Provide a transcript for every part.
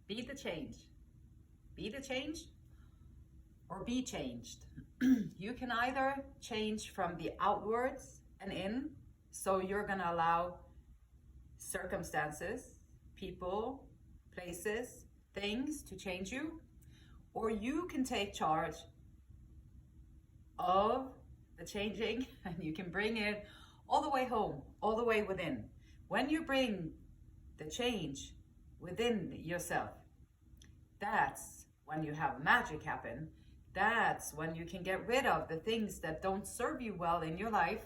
Be the change. Be the change or be changed. You can either change from the outwards and in, so you're going to allow circumstances, people, places, things to change you, or you can take charge of the changing and you can bring it all the way home, all the way within. When you bring the change within yourself, that's when you have magic happen. That's when you can get rid of the things that don't serve you well in your life.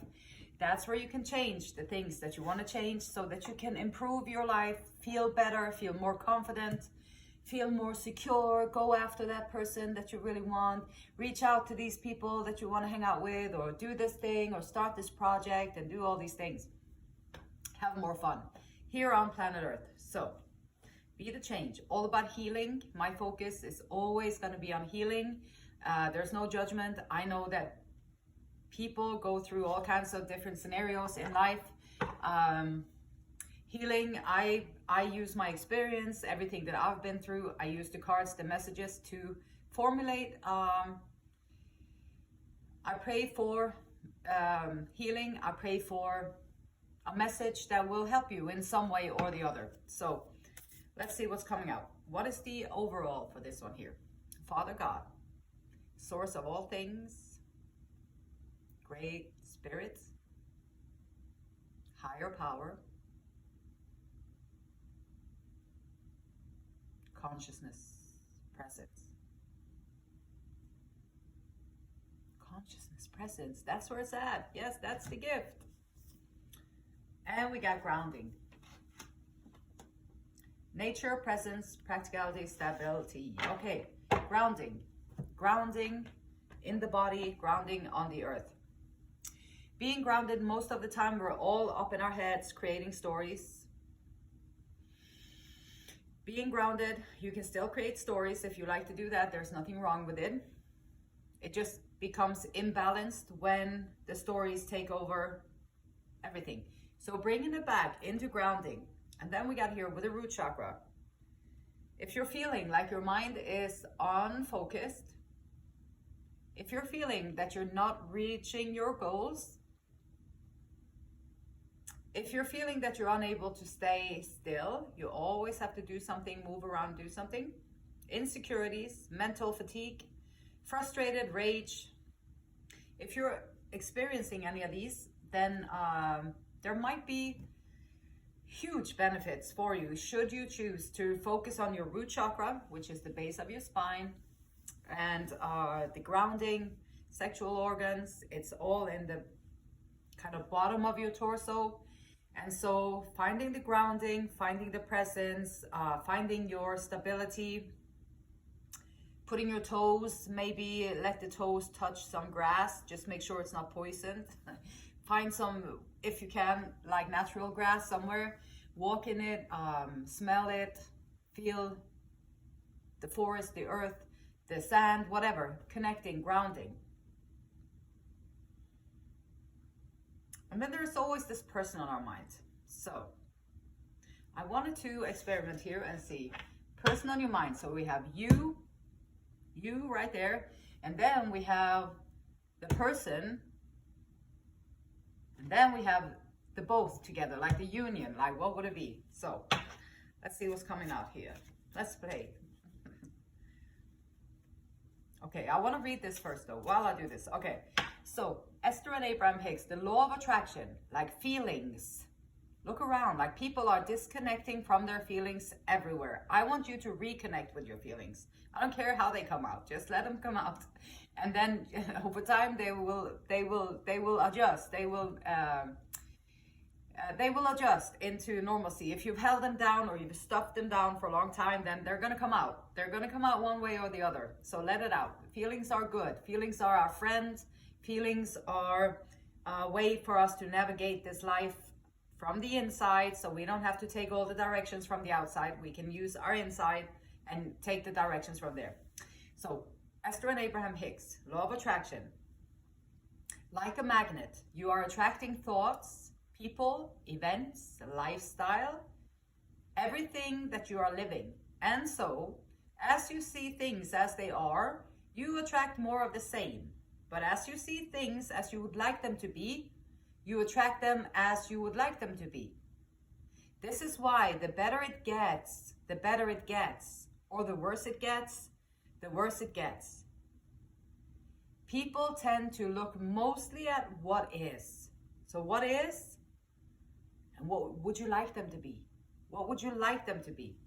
That's where you can change the things that you want to change so that you can improve your life, feel better, feel more confident, feel more secure, go after that person that you really want, reach out to these people that you want to hang out with, or do this thing, or start this project and do all these things. Have more fun here on planet Earth. So be the change, all about healing. My focus is always going to be on healing. There's no judgment. I know that people go through all kinds of different scenarios in life. Healing, I use my experience, everything that I've been through. I use the cards, the messages to formulate. I pray for healing. I pray for a message that will help you in some way or the other. So let's see what's coming out. What is the overall for this one here? Father God, source of all things, great spirits, higher power, consciousness, presence. Consciousness, presence, that's where it's at. Yes, that's the gift. And we got grounding. Nature, presence, practicality, stability. Okay, grounding. Grounding in the body, grounding on the earth. Being grounded, most of the time we're all up in our heads creating stories. Being grounded, you can still create stories if you like to do that. There's nothing wrong with it. It just becomes imbalanced when the stories take over everything. So bringing it back into grounding. And then we got here with the root chakra. If you're feeling like your mind is unfocused, if you're feeling that you're not reaching your goals, if you're feeling that you're unable to stay still, you always have to do something, move around, do something. Insecurities, mental fatigue, frustrated, rage. If you're experiencing any of these, then there might be huge benefits for you should you choose to focus on your root chakra, which is the base of your spine, and the grounding, sexual organs. It's all in the kind of bottom of your torso. And so finding the grounding, finding the presence, finding your stability, putting your toes, maybe let the toes touch some grass, just make sure it's not poisoned. Find some, if you can, like natural grass somewhere, walk in it, smell it, feel the forest, the earth, the sand, whatever, connecting, grounding. And then there's always this person on our mind. So I wanted to experiment here and see person on your mind. So we have you right there, and then we have the person, and then we have the both together, like the union. Like what would it be? So let's see what's coming out here. Let's play. Okay, I want to read this first though while I do this. Okay, so Esther and Abraham Hicks, the law of attraction, like feelings. Look around, like people are disconnecting from their feelings everywhere. I want you to reconnect with your feelings. I don't care how they come out, just let them come out. And then over time they will adjust. They will adjust into normalcy. If you've held them down or you've stuffed them down for a long time, then they're going to come out. They're going to come out one way or the other. So let it out. Feelings are good. Feelings are our friends. Feelings are a way for us to navigate this life from the inside, so we don't have to take all the directions from the outside. We can use our inside and take the directions from there. So Esther and Abraham Hicks, law of attraction. Like a magnet, you are attracting thoughts, people, events, lifestyle, everything that you are living. And so, as you see things as they are, you attract more of the same. But as you see things as you would like them to be, you attract them as you would like them to be. This is why the better it gets, or the worse it gets, the worse it gets. People tend to look mostly at what is. So what is, and what would you like them to be? What would you like them to be?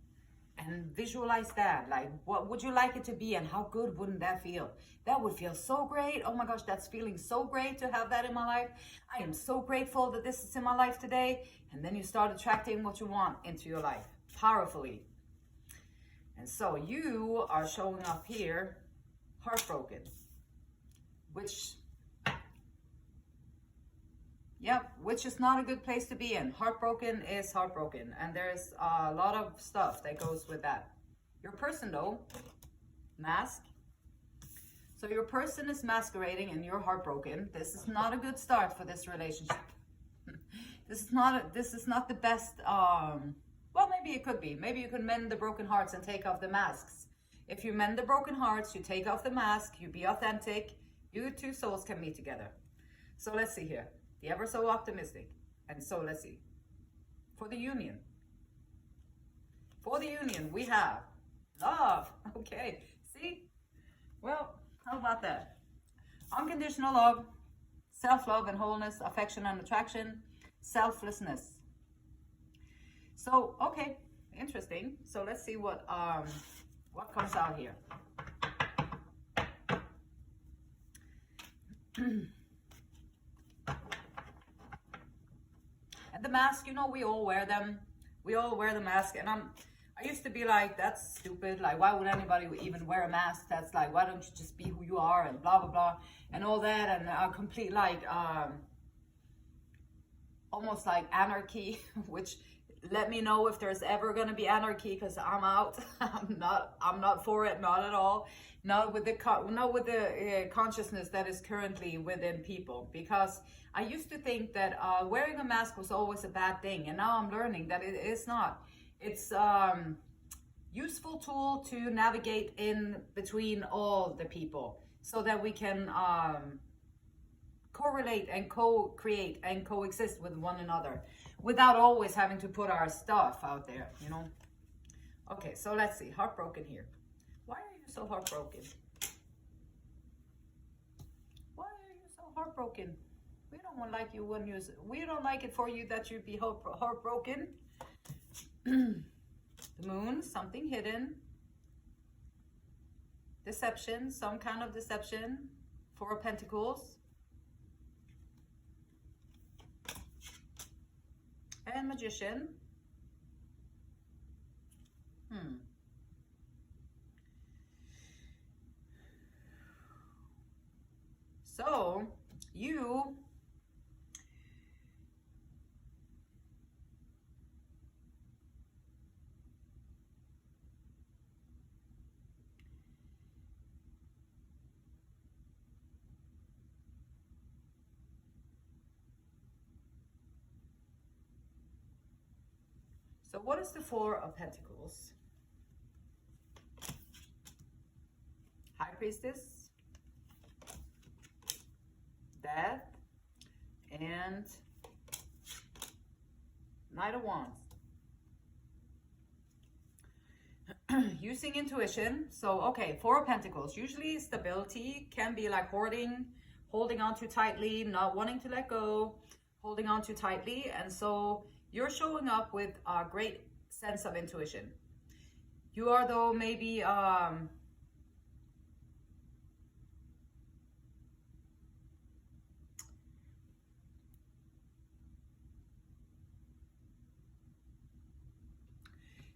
And visualize that, like what would you like it to be, and how good wouldn't that feel? That would feel so great. Oh my gosh, that's feeling so great to have that in my life. I am so grateful that this is in my life today. And then you start attracting what you want into your life powerfully. And so you are showing up here heartbroken, which is not a good place to be in. Heartbroken is heartbroken, and there's a lot of stuff that goes with that. Your person though, mask. So your person is masquerading and you're heartbroken. This is not a good start for this relationship. This is not the best, well, maybe it could be. Maybe you can mend the broken hearts and take off the masks. If you mend the broken hearts, you take off the mask, you be authentic, you two souls can meet together. So let's see here. The ever so optimistic. And so let's see. For the union. For the union, we have love. Okay, see? Well, how about that? Unconditional love, self-love and wholeness, affection and attraction, selflessness. So, okay, interesting. So let's see what comes out here. And the mask, you know, we all wear them. We all wear the mask, and I used to be like, that's stupid. Like, why would anybody even wear a mask? That's like, why don't you just be who you are, and blah, blah, blah, and all that, and complete, like, almost like anarchy, which, let me know if there's ever going to be anarchy, because I'm out. I'm not for it, not at all. Not with the consciousness that is currently within people, because I used to think that wearing a mask was always a bad thing, and now I'm learning that it is not. It's useful tool to navigate in between all the people, so that we can correlate and co-create and coexist with one another without always having to put our stuff out there, you know. Okay, so let's see. Heartbroken here. Why are you so heartbroken? Why are you so heartbroken? We don't like you when you. We don't like it for you that you be heartbroken. The moon, something hidden. Deception, some kind of deception. Four of Pentacles. And Magician. So, you So what is the Four of Pentacles? High Priestess, Death, and Knight of Wands. Using intuition. So, okay, Four of Pentacles. Usually stability can be like hoarding, holding on too tightly, not wanting to let go, holding on too tightly. And so you're showing up with a great sense of intuition. You are, though, maybe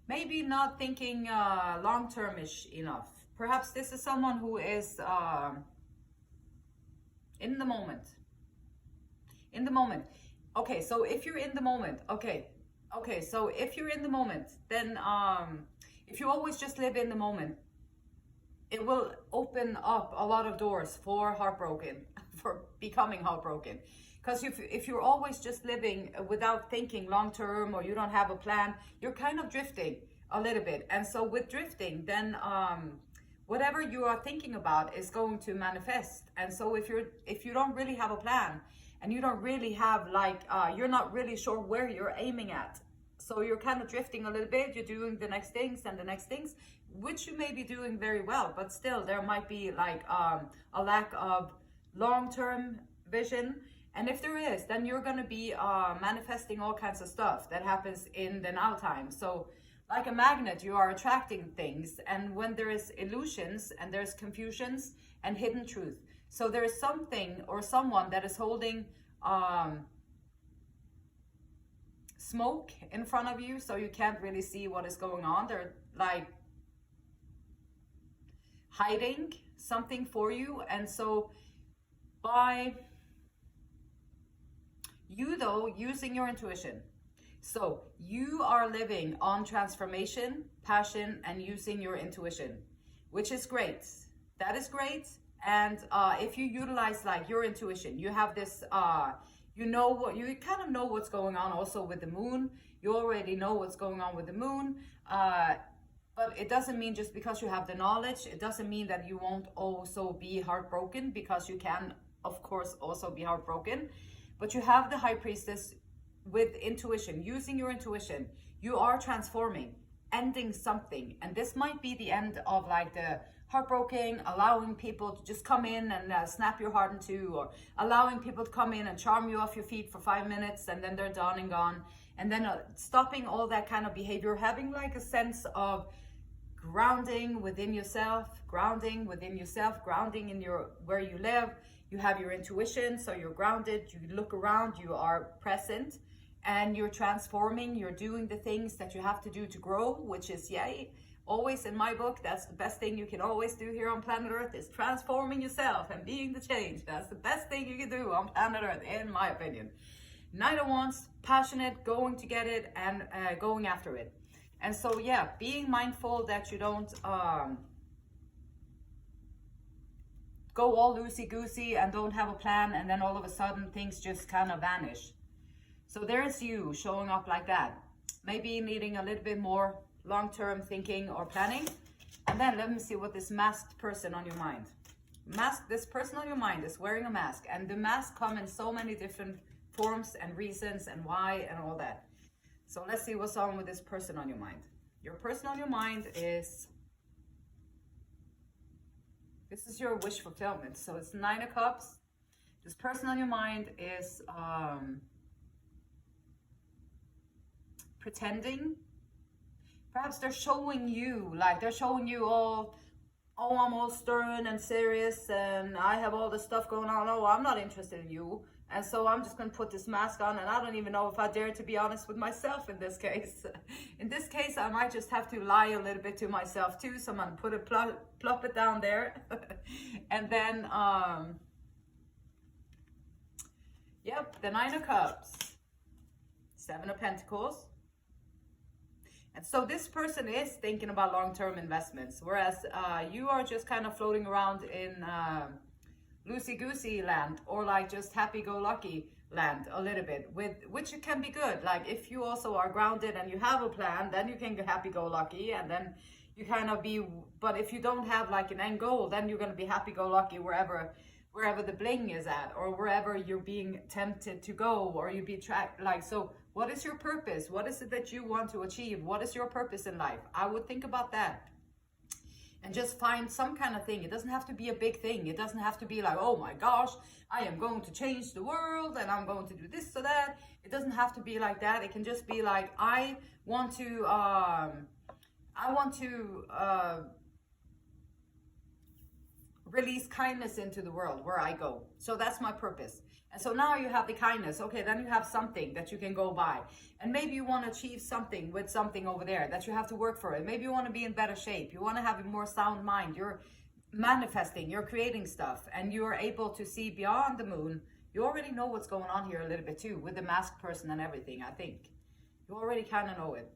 maybe not thinking long-termish enough. Perhaps this is someone who is in the moment. In the moment. Okay, so if you're in the moment, okay, so if you're in the moment, then if you always just live in the moment, it will open up a lot of doors for heartbroken, for becoming heartbroken. Because if you're always just living without thinking long term, or you don't have a plan, you're kind of drifting. a little bit. And so with drifting, then whatever you are thinking about is going to manifest. And so if you don't really have a plan, and you don't really have like you're not really sure where you're aiming at, so you're kind of drifting a little bit. You're doing the next things and the next things, which you may be doing very well, but still there might be like a lack of long-term vision. And if there is, then you're going to be manifesting all kinds of stuff that happens in the now time. So like a magnet, you are attracting things. And when there is illusions and there's confusions and hidden truth, so there is something or someone that is holding smoke in front of you, so you can't really see what is going on. They're like hiding something for you. And so by you though using your intuition, so you are living on transformation, passion, and using your intuition, which is great. That is great. And if you utilize like your intuition, you have this you know what, you kind of know what's going on also with the moon. You already know what's going on with the moon, but it doesn't mean just because you have the knowledge, it doesn't mean that you won't also be heartbroken, because you can of course also be heartbroken. But you have the high priestess with intuition, using your intuition. You are transforming, ending something, and this might be the end of like the heartbroken, allowing people to just come in and snap your heart in two, or allowing people to come in and charm you off your feet for 5 minutes and then they're done and gone. And then stopping all that kind of behavior, having like a sense of grounding within yourself, grounding in your where you live. You have your intuition, so you're grounded, you look around, you are present, and you're transforming, you're doing the things that you have to do to grow, which is yay. Always in my book, that's the best thing you can always do here on planet Earth, is transforming yourself and being the change. That's the best thing you can do on planet Earth, in my opinion. Knight of Wands, passionate, going to get it, and going after it. And so, yeah, being mindful that you don't go all loosey-goosey and don't have a plan, and then all of a sudden things just kind of vanish. So there's you showing up like that. Maybe needing a little bit more long-term thinking or planning. And then let me see what this masked person on your mind. This person on your mind is wearing a mask, and the mask come in so many different forms and reasons and why and all that. So let's see what's on with this person on your mind. Your person on your mind is, this is your wish fulfillment. So it's 9 of Cups. This person on your mind is pretending. Perhaps they're showing you, like they're showing you all, oh, I'm all stern and serious and I have all this stuff going on. Oh, I'm not interested in you. And so I'm just going to put this mask on, and I don't even know if I dare to be honest with myself in this case. In this case, I might just have to lie a little bit to myself too. So I'm going to put it, plop it down there. And then, yep, the 9 of Cups, 7 of Pentacles. And so this person is thinking about long-term investments, whereas you are just kind of floating around in loosey-goosey land, or like just happy-go-lucky land a little bit, which it can be good. Like if you also are grounded and you have a plan, then you can get happy-go-lucky, and then you kind of be, but if you don't have like an end goal, then you're going to be happy-go-lucky wherever the bling is at, or wherever you're being tempted to go, or you be tracked. Like, so what is your purpose? What is it that you want to achieve? What is your purpose in life? I would think about that. And just find some kind of thing. It doesn't have to be a big thing. It doesn't have to be like, oh my gosh, I am going to change the world and I'm going to do this or that. It doesn't have to be like that. It can just be like, I want to release kindness into the world where I go. So that's my purpose. And so now you have the kindness. Okay, then you have something that you can go by. And maybe you want to achieve something with something over there that you have to work for it. Maybe you want to be in better shape. You want to have a more sound mind. You're manifesting, you're creating stuff, and you're able to see beyond the moon. You already know what's going on here a little bit too, with the masked person and everything, I think. You already kind of know it.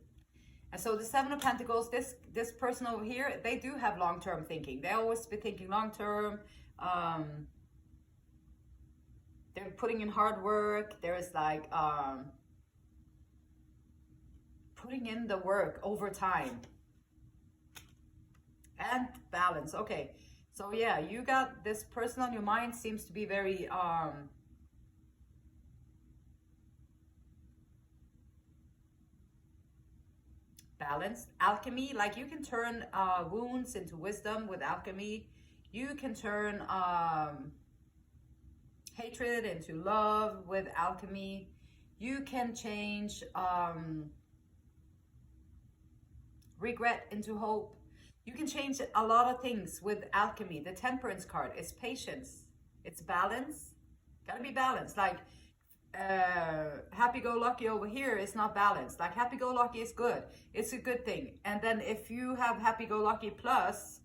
And so the 7 of Pentacles, this person over here, they do have long-term thinking. They always be thinking long-term. They're putting in hard work. There is like putting in the work over time. And balance. Okay, so yeah, you got this person on your mind, seems to be very balanced. Alchemy, like you can turn wounds into wisdom with alchemy. You can turn hatred into love with alchemy. You can change regret into hope. You can change a lot of things with alchemy. The Temperance card is patience. It's balance. Gotta be balanced. Like happy-go-lucky over here is not balanced. Like happy-go-lucky is good. It's a good thing. And then if you have happy-go-lucky plus,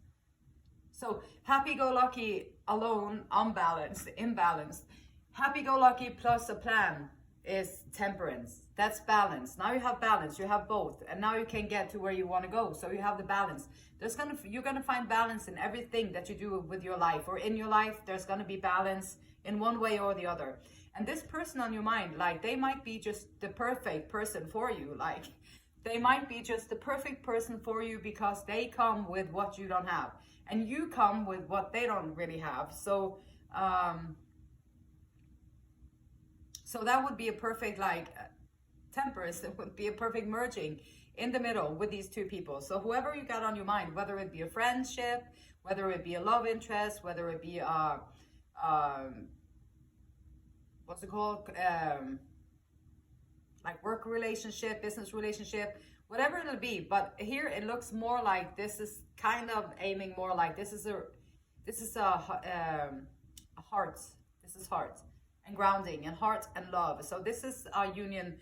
so happy-go-lucky alone, unbalanced, imbalanced. Happy-go-lucky plus a plan is temperance. That's balance. Now you have balance. You have both, and now you can get to where you want to go. So you have the balance. You're gonna find balance in everything that you do with your life or in your life. There's gonna be balance in one way or the other. And this person on your mind, like they might be just the perfect person for you. Like they might be just the perfect person for you because they come with what you don't have, and you come with what they don't really have. So so that would be a perfect, like, temperance. It would be a perfect merging in the middle with these two people. So whoever you got on your mind, whether it be a friendship, whether it be a love interest, whether it be a, what's it called? Like work relationship, business relationship, whatever it'll be. But here it looks more like this is kind of aiming more like this is a heart. This is heart. And grounding and heart and love. So this is a union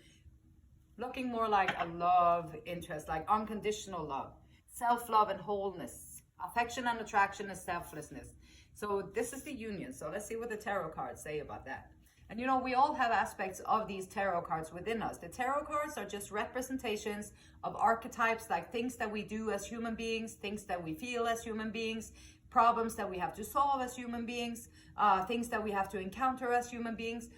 looking more like a love interest, like unconditional love, self-love and wholeness, affection and attraction and selflessness. So this is the union. So let's see what the tarot cards say about that. And you know, we all have aspects of these tarot cards within us. The tarot cards are just representations of archetypes, like things that we do as human beings, things that we feel as human beings, problems that we have to solve as human beings, things that we have to encounter as human beings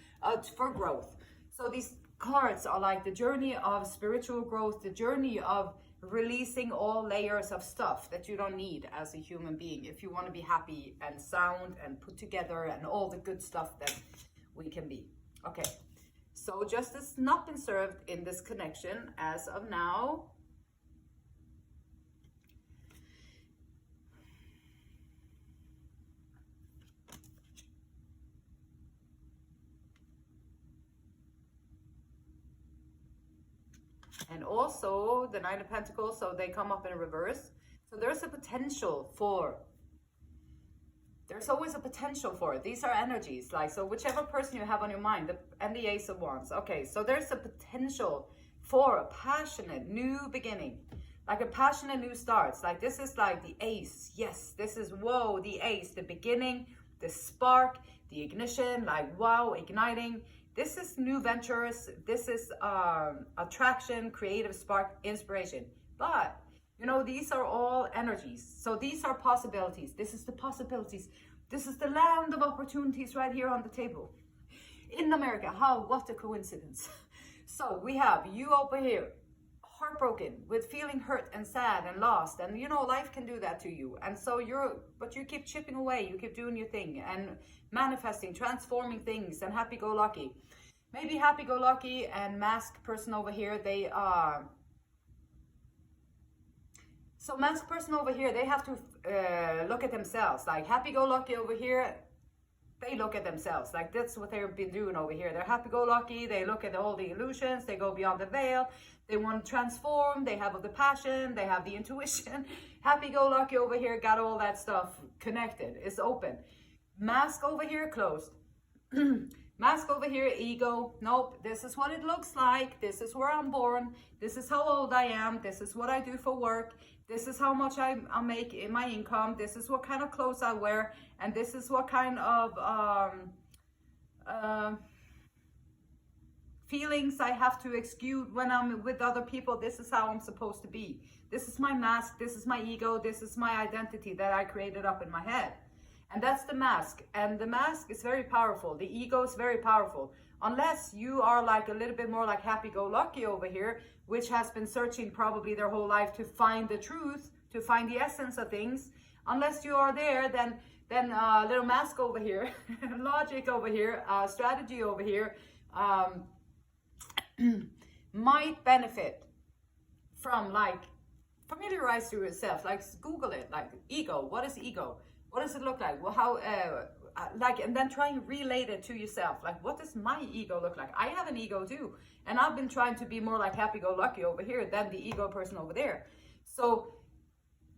for growth. So these cards are like the journey of spiritual growth, the journey of releasing all layers of stuff that you don't need as a human being if you want to be happy and sound and put together and all the good stuff that we can be. Okay, so justice not been served in this connection as of now. And also the Nine of Pentacles, so they come up in reverse. So there's a potential for, there's always a potential for it. These are energies, like, so whichever person you have on your mind, and the Ace of Wands. Okay, so there's a potential for a passionate new beginning, like a passionate new starts. Like this is like the ace. Yes, this is, whoa, the ace, the beginning, the spark, the ignition, like wow, igniting. This is new ventures. This is attraction, creative spark, inspiration. But, you know, these are all energies. So these are possibilities. This is the possibilities. This is the land of opportunities right here on the table. In America, what a coincidence. So we have you over here, heartbroken, with feeling hurt and sad and lost. And, you know, life can do that to you. And so but you keep chipping away. You keep doing your thing and manifesting, transforming things, and happy-go-lucky. Maybe happy-go-lucky and masked person over here, they so masked person over here, they have to look at themselves. Like happy-go-lucky over here, they look at themselves. Like that's what they've been doing over here. They're happy-go-lucky, they look at all the illusions, they go beyond the veil, they want to transform, they have the passion, they have the intuition. Happy-go-lucky over here got all that stuff connected, it's open. Mask over here, closed. Mask over here, ego. Nope, this is what it looks like. This is where I'm born. This is how old I am. This is what I do for work. This is how much I make in my income. This is what kind of clothes I wear. And this is what kind of feelings I have to exude when I'm with other people. This is how I'm supposed to be. This is my mask. This is my ego. This is my identity that I created up in my head. And that's the mask. And the mask is very powerful. The ego is very powerful. Unless you are like a little bit more like happy-go-lucky over here, which has been searching probably their whole life to find the truth, to find the essence of things. Unless you are there, then little mask over here, logic over here, strategy over here, might benefit from like familiarize yourself, like Google it, like ego. What is ego? What does it look like? Well, how like, and then try and relate it to yourself. Like, what does my ego look like? I have an ego too, and I've been trying to be more like happy-go-lucky over here than the ego person over there. So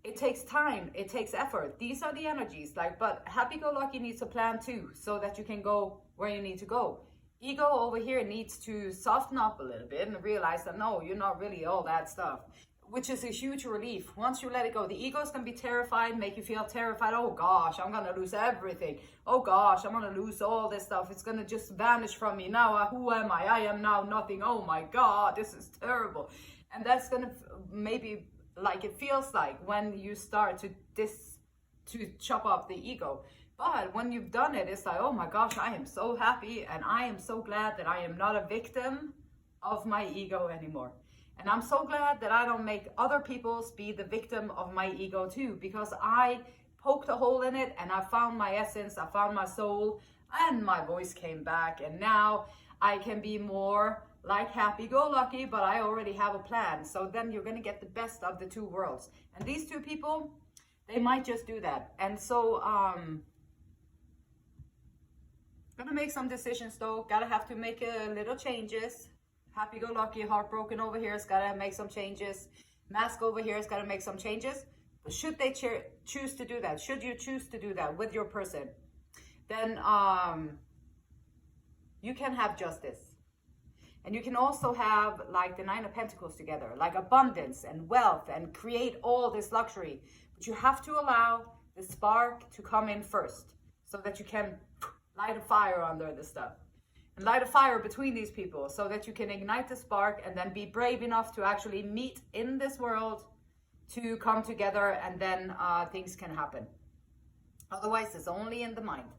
it takes time, it takes effort. These are the energies, like, but happy-go-lucky needs a plan too, so that you can go where you need to go. Ego over here needs to soften up a little bit and realize that no, you're not really all that stuff, which is a huge relief. Once you let it go, the ego is going to be terrified, make you feel terrified. Oh gosh, I'm going to lose everything. Oh gosh, I'm going to lose all this stuff. It's going to just vanish from me. Now, who am I? I am now nothing. Oh my God, this is terrible. And that's going to maybe, like it feels like when you start to chop off the ego. But when you've done it, it's like, oh my gosh, I am so happy, and I am so glad that I am not a victim of my ego anymore. And I'm so glad that I don't make other people's be the victim of my ego too, because I poked a hole in it and I found my essence, I found my soul, and my voice came back. And now I can be more like happy-go-lucky, but I already have a plan. So then you're going to get the best of the two worlds. And these two people, they might just do that. And so, gonna make some decisions though. Gotta have to make a little changes. Happy-go-lucky, heartbroken over here has gotta make some changes. Mask over here has gotta make some changes. But should they choose to do that, should you choose to do that with your person, then you can have justice. And you can also have like the Nine of Pentacles together, like abundance and wealth, and create all this luxury. But you have to allow the spark to come in first, so that you can light a fire under this stuff. And light a fire between these people, so that you can ignite the spark and then be brave enough to actually meet in this world, to come together, and then things can happen. Otherwise, it's only in the mind.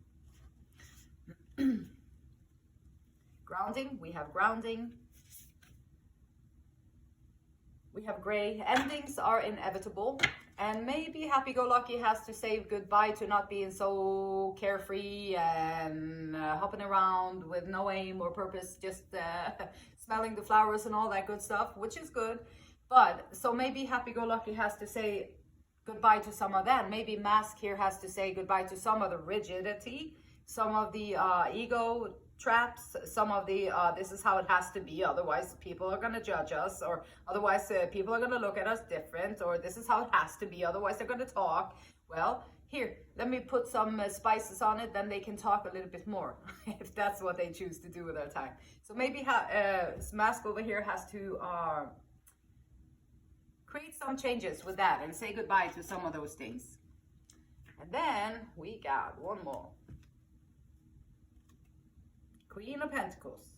Grounding, we have grounding. We have gray. Endings are inevitable. And maybe happy-go-lucky has to say goodbye to not being so carefree and hopping around with no aim or purpose, just smelling the flowers and all that good stuff, which is good. But so maybe happy-go-lucky has to say goodbye to some of that. Maybe mask here has to say goodbye to some of the rigidity, some of the ego traps, some of the this is how it has to be, otherwise people are going to judge us, or otherwise people are going to look at us different, or this is how it has to be, otherwise they're going to talk. Well, here, let me put some spices on it, then they can talk a little bit more if that's what they choose to do with their time. So maybe mask over here has to create some changes with that and say goodbye to some of those things. And then we got one more. Queen of Pentacles.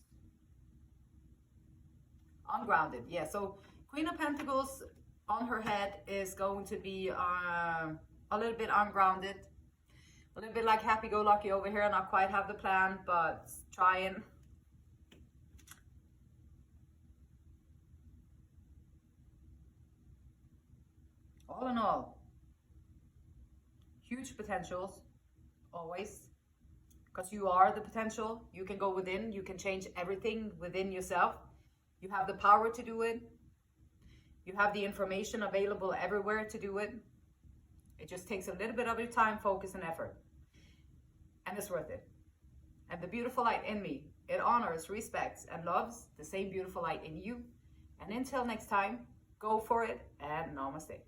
Ungrounded. Yeah, so Queen of Pentacles on her head is going to be a little bit ungrounded. A little bit like happy-go-lucky over here. Not quite have the plan, but trying. All in all, huge potentials, always. Because you are the potential. You can go within. You can change everything within yourself. You have the power to do it. You have the information available everywhere to do it. It just takes a little bit of your time, focus, and effort. And it's worth it. And the beautiful light in me, it honors, respects, and loves the same beautiful light in you. And until next time, go for it, and namaste.